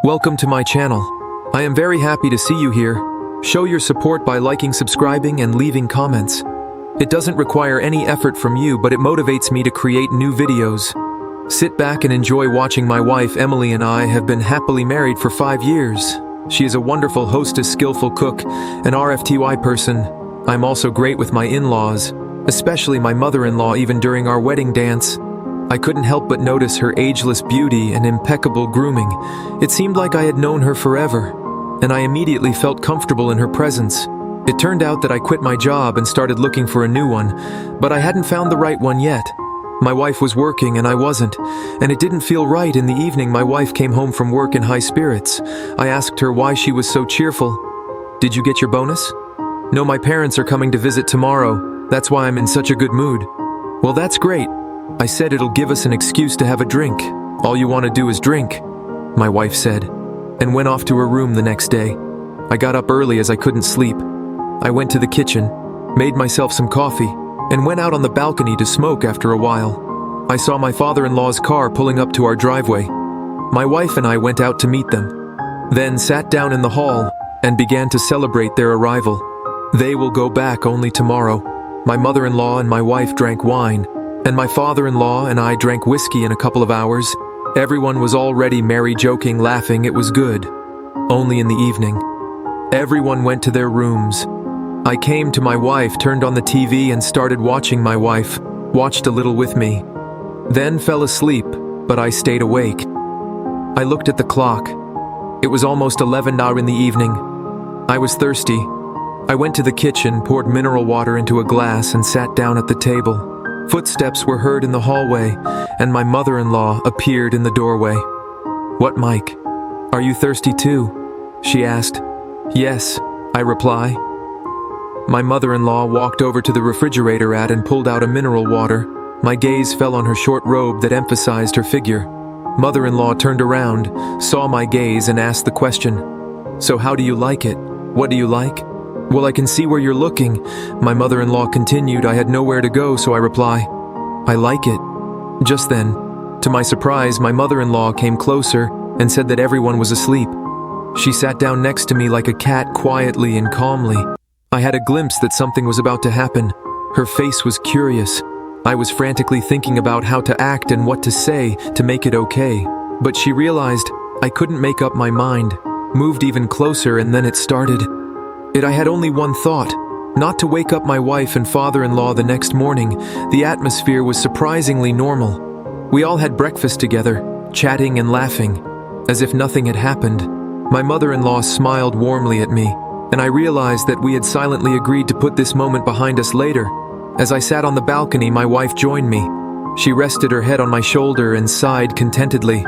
Welcome to my channel. I am very happy to see you here. Show your support by liking, subscribing, and leaving comments. It doesn't require any effort from you, but it motivates me to create new videos. Sit back and enjoy watching. My wife Emily and I have been happily married for 5 years. She is a wonderful hostess, skillful cook, an RFTY person. I'm also great with my in-laws, especially my mother-in-law. Even during our wedding dance, I couldn't help but notice her ageless beauty and impeccable grooming. It seemed like I had known her forever, and I immediately felt comfortable in her presence. It turned out that I quit my job and started looking for a new one, but I hadn't found the right one yet. My wife was working and I wasn't, and it didn't feel right. In the evening, my wife came home from work in high spirits. I asked her why she was so cheerful. "Did you get your bonus?" "No, my parents are coming to visit tomorrow. That's why I'm in such a good mood." "Well, that's great." I said, "It'll give us an excuse to have a drink. All you want to do is drink," my wife said, and went off to her room the next day. I got up early as I couldn't sleep. I went to the kitchen, made myself some coffee, and went out on the balcony to smoke. After a while, I saw my father-in-law's car pulling up to our driveway. My wife and I went out to meet them, then sat down in the hall and began to celebrate their arrival. They will go back only tomorrow. My mother-in-law and my wife drank wine, and my father-in-law and I drank whiskey. In a couple of hours, everyone was already merry, joking, laughing. It was good. Only in the evening, everyone went to their rooms. I came to my wife, turned on the TV and started watching. My wife watched a little with me, then fell asleep, but I stayed awake. I looked at the clock. It was almost 11 hours in the evening. I was thirsty. I went to the kitchen, poured mineral water into a glass and sat down at the table. Footsteps were heard in the hallway, and my mother-in-law appeared in the doorway. "What, Mike? Are you thirsty too?" she asked. "Yes," I reply. My mother-in-law walked over to the refrigerator and pulled out a mineral water. My gaze fell on her short robe that emphasized her figure. Mother-in-law turned around, saw my gaze, and asked the question, "So how do you like it? What do you like?" "Well, I can see where you're looking," my mother-in-law continued. I had nowhere to go, so I reply, "I like it." Just then, to my surprise, my mother-in-law came closer and said that everyone was asleep. She sat down next to me like a cat, quietly and calmly. I had a glimpse that something was about to happen. Her face was curious. I was frantically thinking about how to act and what to say to make it okay. But she realized I couldn't make up my mind, moved even closer, and then it started. I had only one thought, not to wake up my wife and father-in-law the next morning. The atmosphere was surprisingly normal. We all had breakfast together, chatting and laughing, as if nothing had happened. My mother-in-law smiled warmly at me, and I realized that we had silently agreed to put this moment behind us later. As I sat on the balcony, my wife joined me. She rested her head on my shoulder and sighed contentedly.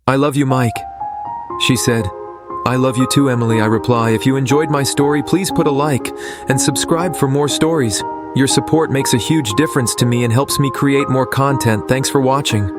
"I love you, Mike," she said. "I love you too, Emily," I reply. If you enjoyed my story, please put a like and subscribe for more stories. Your support makes a huge difference to me and helps me create more content. Thanks for watching.